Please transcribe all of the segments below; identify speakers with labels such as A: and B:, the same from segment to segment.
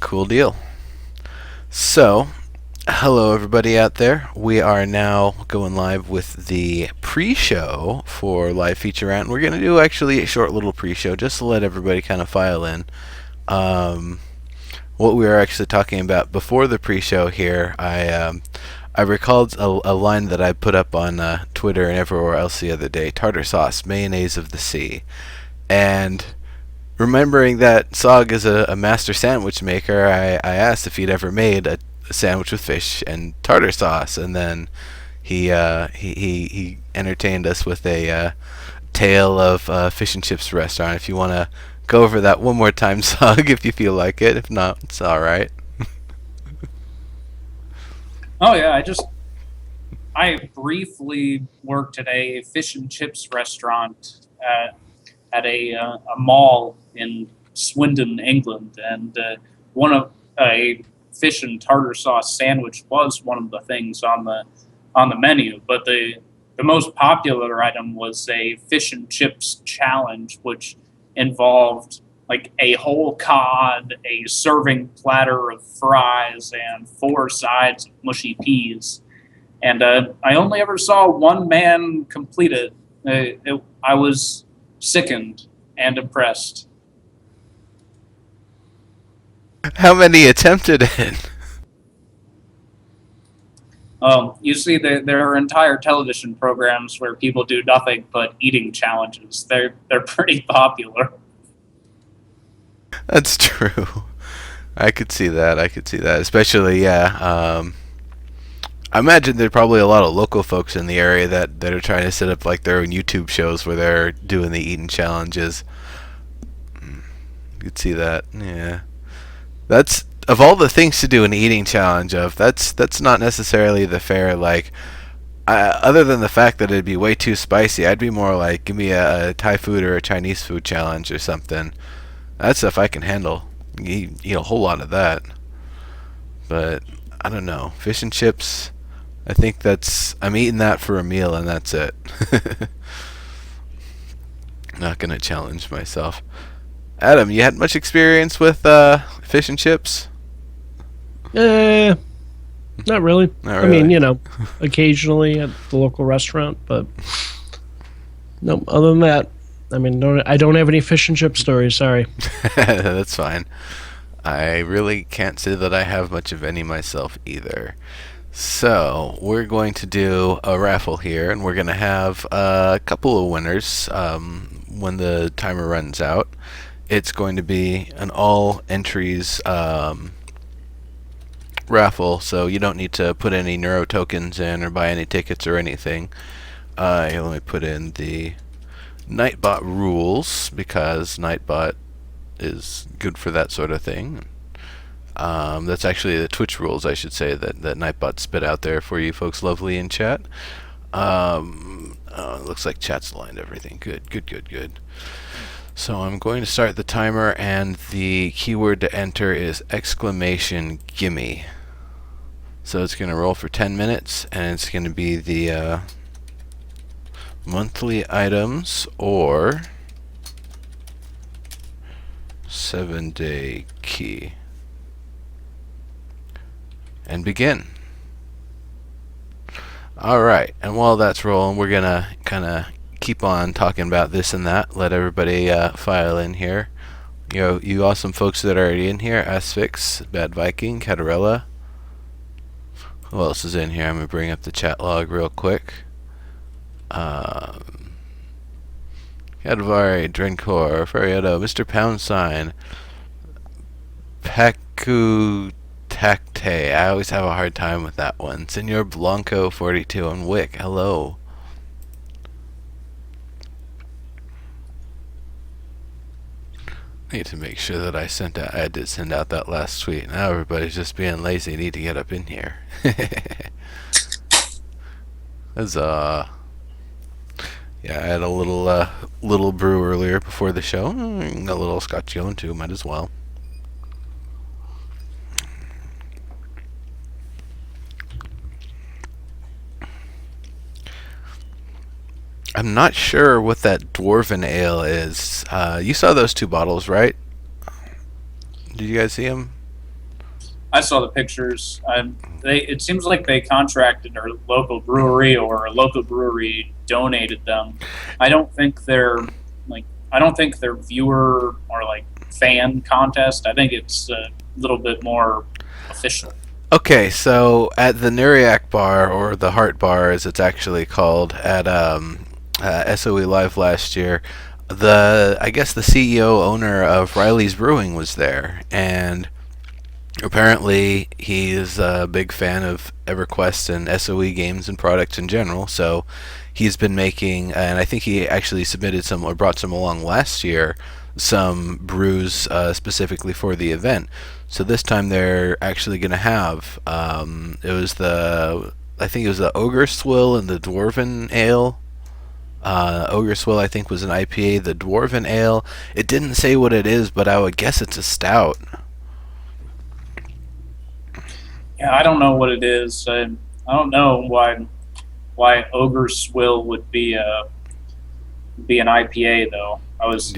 A: Cool deal. So, hello everybody out there. We are now going live with the pre-show for Live Feature Rant. We're going to do actually a short little pre-show just to let everybody kind of file in. What we were actually talking about before the pre-show here, I recalled a line that I put up on Twitter and everywhere else the other day: tartar sauce, mayonnaise of the sea. And remembering that Sog is a master sandwich maker, I asked if he'd ever made a sandwich with fish and tartar sauce, and then he entertained us with a tale of fish and chips restaurant. If you want to go over that one more time, Sog, if you feel like it. If not, it's all right.
B: Oh yeah, I briefly worked at a fish and chips restaurant at a mall in Swindon, England, and one of a fish and tartar sauce sandwich was one of the things on the menu. But the most popular item was a fish and chips challenge, which involved like a whole cod, a serving platter of fries, and 4 sides of mushy peas. And I only ever saw one man complete it. I was sickened and impressed.
A: How many attempted it?
B: You see, there are entire television programs where people do nothing but eating challenges. They're pretty popular.
A: That's true. I could see that. Especially, yeah. I imagine there are probably a lot of local folks in the area that are trying to set up like their own YouTube shows where they're doing the eating challenges. You could see that. Yeah. That's of all the things to do an eating challenge of. That's not necessarily the fair like. Other than the fact that it'd be way too spicy, I'd be more like, give me a Thai food or a Chinese food challenge or something. That's stuff I can handle. Eat a whole lot of that. But I don't know. Fish and chips. I think I'm eating that for a meal and that's it. Not gonna challenge myself. Adam, you had much experience with fish and chips?
C: Not really.
A: Not
C: I mean,
A: really.
C: occasionally at the local restaurant, but no. Other than that, I mean, I don't have any fish and chip stories. Sorry.
A: That's fine. I really can't say that I have much of any myself either. So, we're going to do a raffle here, and we're going to have a couple of winners when the timer runs out. It's going to be an all entries raffle, so you don't need to put any Neurotokens in or buy any tickets or anything. Here, let me put in the Nightbot rules, because Nightbot is good for that sort of thing. That's actually the Twitch rules, I should say, that Nightbot spit out there for you folks lovely in chat. Looks like chat's aligned everything. Good. So I'm going to start the timer, and the keyword to enter is !gimme. So it's going to roll for 10 minutes, and it's going to be the monthly items or 7-day key. And begin. Alright, and while that's rolling, we're going to kind of keep on talking about this and that. Let everybody file in here. You awesome folks that are already in here: Asphyx, Bad Viking, Catarella. Who else is in here? I'm going to bring up the chat log real quick. Cadvari, Drencor, Ferrieto, Mr. Pound Sign, Paku Tacte. I always have a hard time with that one. Senor Blanco 42 and Wick. Hello. Need to make sure that I did send out that last tweet. Now everybody's just being lazy. Need to get up in here. Huzzah. Yeah, I had a little brew earlier before the show. A little Scotch-Yone too, might as well. I'm not sure what that dwarven ale is. You saw those two bottles, right? Did you guys see them?
B: I saw the pictures. It seems like they contracted a local brewery, or a local brewery donated them. I don't think they're like I don't think they're viewer or like fan contest. I think it's a little bit more official.
A: Okay, so at the Nuriak Bar, or the Heart Bar as it's actually called, at SOE Live last year, I guess the CEO owner of Riley's Brewing was there, and apparently he's a big fan of EverQuest and SOE games and products in general, so he's been making, and I think he actually submitted some or brought some along last year, some brews specifically for the event. So this time they're actually going to have, I think it was the Ogre Swill and the Dwarven Ale. Ogre Swill, I think, was an IPA. The Dwarven Ale, it didn't say what it is, but I would guess it's a stout.
B: Yeah, I don't know what it is. I don't know why Ogre Swill would be an IPA though. I was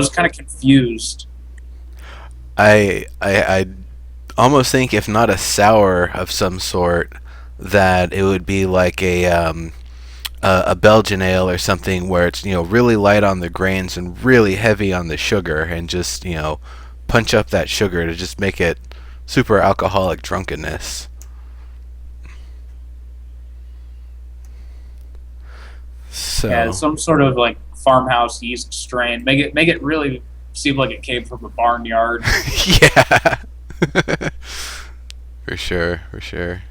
B: kind of confused.
A: I almost think, if not a sour of some sort, that it would be like a Belgian ale or something, where it's really light on the grains and really heavy on the sugar, and just punch up that sugar to just make it super alcoholic drunkenness. So
B: Yeah, some sort of like farmhouse yeast strain. Make it really seem like it came from a barnyard.
A: yeah. For sure, for sure.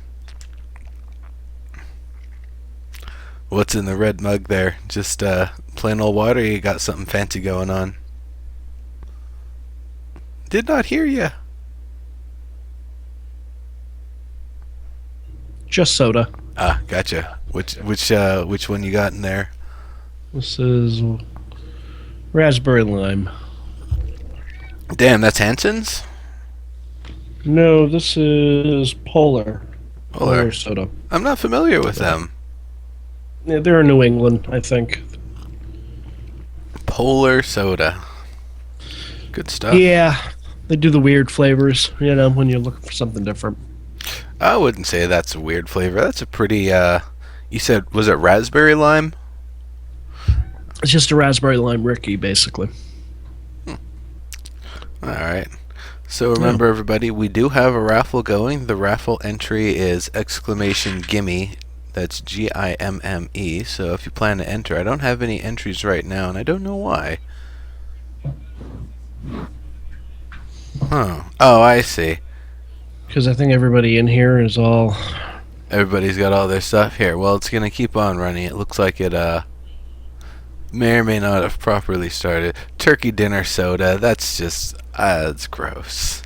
A: What's in the red mug there? Just plain old water? You got something fancy going on? Did not hear you.
C: Just soda.
A: Ah, gotcha. Which one you got in there?
C: This is raspberry lime.
A: Damn, that's Hanson's?
C: No, this is Polar. Polar soda.
A: I'm not familiar with them.
C: Yeah, they're in New England, I think.
A: Polar soda. Good stuff.
C: Yeah, they do the weird flavors, when you're looking for something different.
A: I wouldn't say that's a weird flavor. That's a pretty, you said, was it raspberry lime?
C: It's just a raspberry lime Ricky, basically.
A: Alright. So remember, everybody, we do have a raffle going. The raffle entry is !Gimme. That's GIMME. So if you plan to enter, I don't have any entries right now, and I don't know why. Huh. Oh, I see.
C: Because I think everybody in here is all...
A: Everybody's got all their stuff here. Well, it's going to keep on running. It looks like it may or may not have properly started. Turkey dinner soda. That's just... that's gross.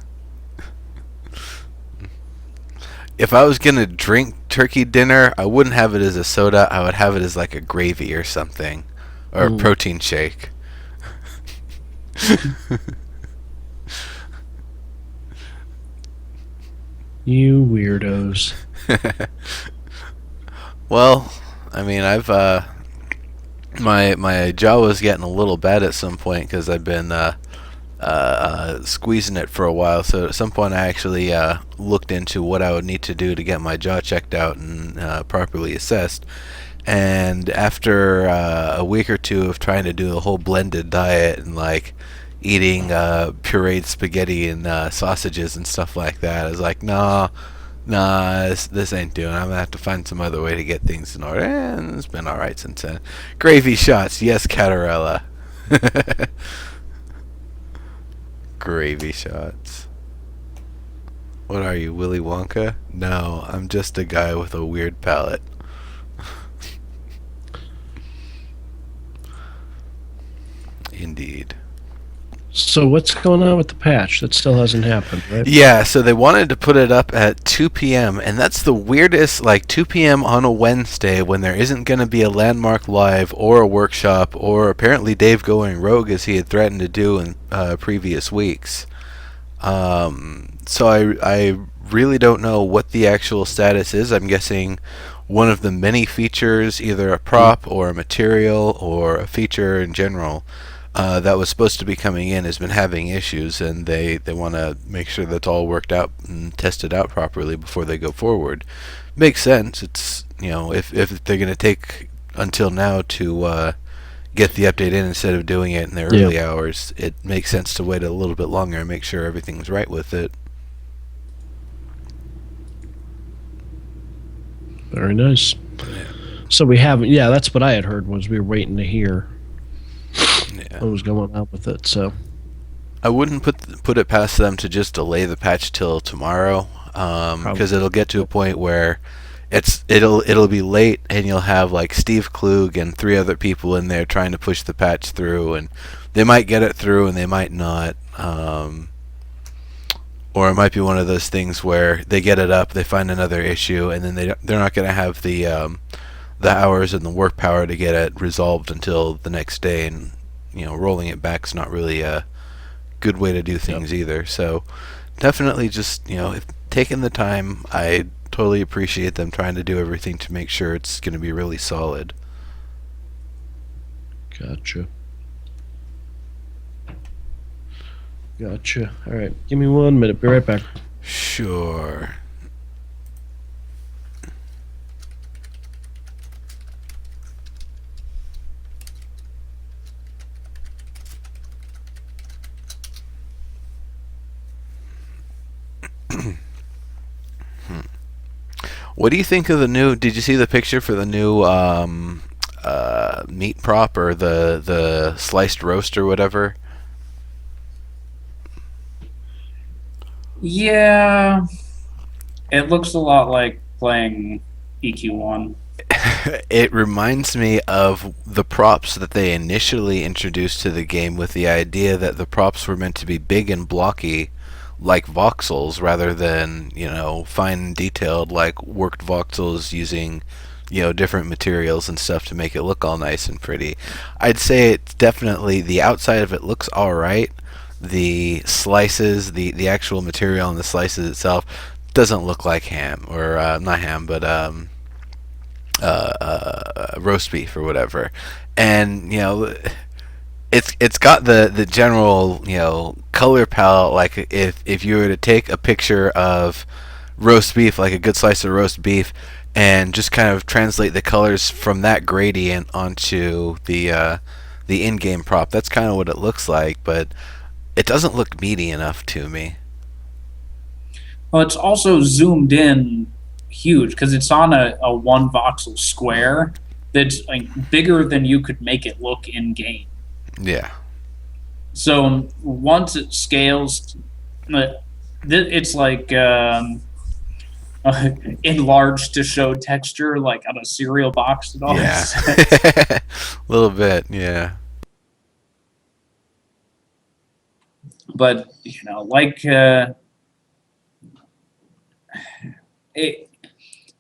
A: If I was going to drink turkey dinner, I wouldn't have it as a soda. I would have it as like a gravy or something. Or a protein shake.
C: You weirdos.
A: Well, I mean, I've my jaw was getting a little bad at some point because I've been squeezing it for a while. So at some point, I actually looked into what I would need to do to get my jaw checked out and properly assessed. And after a week or two of trying to do the whole blended diet and like eating pureed spaghetti and sausages and stuff like that, I was like, nah, this ain't doing it. I'm gonna have to find some other way to get things in order. And it's been alright since then. Gravy shots, yes, Catarella. Gravy shots. What are you, Willy Wonka? No, I'm just a guy with a weird palate. Indeed.
C: So what's going on with the patch? That still hasn't happened, right?
A: Yeah, so they wanted to put it up at 2 p.m., and that's the weirdest, like 2 p.m. on a Wednesday when there isn't going to be a Landmark Live or a workshop or apparently Dave going rogue as he had threatened to do in previous weeks. So I really don't know what the actual status is. I'm guessing one of the many features, either a prop or a material or a feature in general, that was supposed to be coming in has been having issues, and they want to make sure that's all worked out and tested out properly before they go forward. Makes sense. It's, if they're going to take until now to get the update in instead of doing it in the early hours, it makes sense to wait a little bit longer and make sure everything's right with it.
C: Very nice. So we haven't. Yeah, that's what I had heard. Was we were waiting to hear what was going on with it. So
A: I wouldn't put it past them to just delay the patch till tomorrow, because it'll get to a point where it'll be late, and you'll have like Steve Klug and 3 other people in there trying to push the patch through, and they might get it through and they might not. Or it might be one of those things where they get it up, they find another issue, and then they're not going to have the hours and the work power to get it resolved until the next day, and rolling it back's not really a good way to do things either. So definitely just if taking the time, I totally appreciate them trying to do everything to make sure it's going to be really solid.
C: Gotcha. All right, give me 1 minute. Be right back.
A: Sure. What do you think of the new? Did you see the picture for the new meat prop, or the sliced roast or whatever?
B: Yeah, it looks a lot like playing EQ1.
A: It reminds me of the props that they initially introduced to the game, with the idea that the props were meant to be big and blocky like voxels, rather than fine and detailed like worked voxels using different materials and stuff to make it look all nice and pretty. I'd say it's definitely, the outside of it looks alright. The slices, the actual material on the slices itself doesn't look like ham, or not ham, but roast beef or whatever. And it's got the general color palette. Like if you were to take a picture of roast beef, like a good slice of roast beef, and just kind of translate the colors from that gradient onto the in-game prop, that's kind of what it looks like. But it doesn't look meaty enough to me.
B: Well, it's also zoomed in huge because it's on a 1 voxel square that's like bigger than you could make it look in game.
A: Yeah.
B: So once it scales, it's like enlarged to show texture, like on a cereal box and all.
A: Yeah. A little bit, yeah.
B: But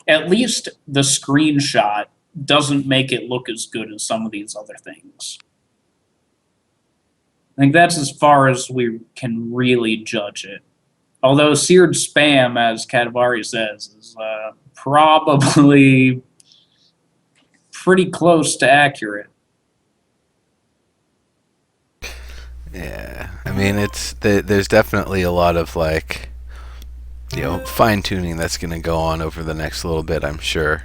B: at least the screenshot doesn't make it look as good as some of these other things. I think that's as far as we can really judge it. Although seared spam, as Katavari says, is probably pretty close to accurate.
A: Yeah, I mean, there's definitely a lot of fine tuning that's going to go on over the next little bit, I'm sure.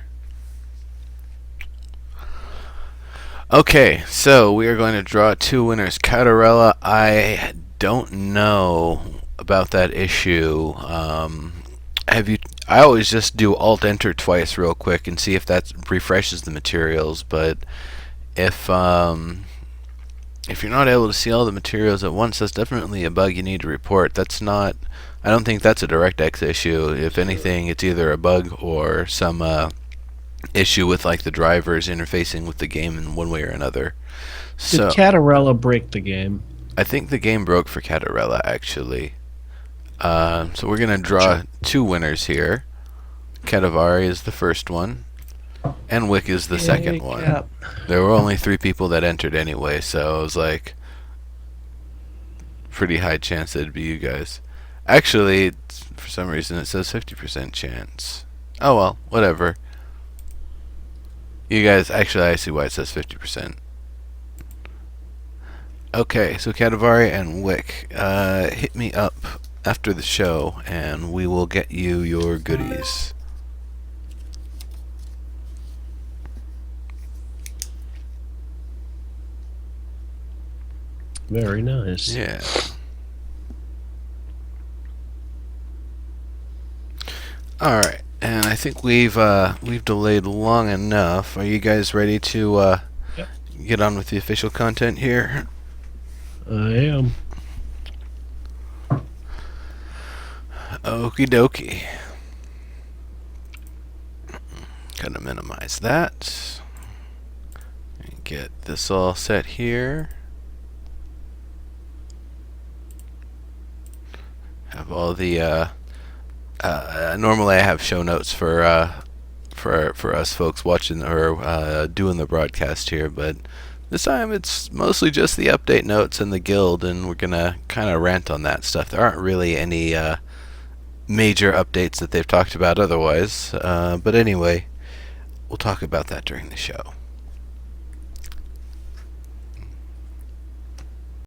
A: Okay, so we are going to draw 2 winners. Catarella, I don't know about that issue. Have you? I always just do Alt Enter twice real quick and see if that refreshes the materials. But if you're not able to see all the materials at once, that's definitely a bug you need to report. That's not. I don't think that's a DirectX issue. If anything, it's either a bug or some issue with the drivers interfacing with the game in one way or another. So
C: did Catarella break the game?
A: I think the game broke for Catarella, actually. So we're gonna draw 2 winners here. Katavari is the first one, and Wick is the second one.
C: Cap.
A: There were only 3 people that entered anyway, so it was pretty high chance that it'd be you guys. Actually, for some reason it says 50% chance. Oh well, whatever. You guys, actually, I see why it says 50%. Okay, so Kadavari and Wick, hit me up after the show, and we will get you your goodies.
C: Very nice.
A: Yeah. All right, and I think we've delayed long enough. Are you guys ready to
C: Yep.
A: get on with the official content here?
C: I am.
A: Okie dokie. Gonna minimize that. And get this all set here. Have all the normally I have show notes for us folks watching or doing the broadcast here, but this time it's mostly just the update notes and the guild, and we're gonna kind of rant on that stuff. There aren't really any major updates that they've talked about otherwise, but anyway, we'll talk about that during the show.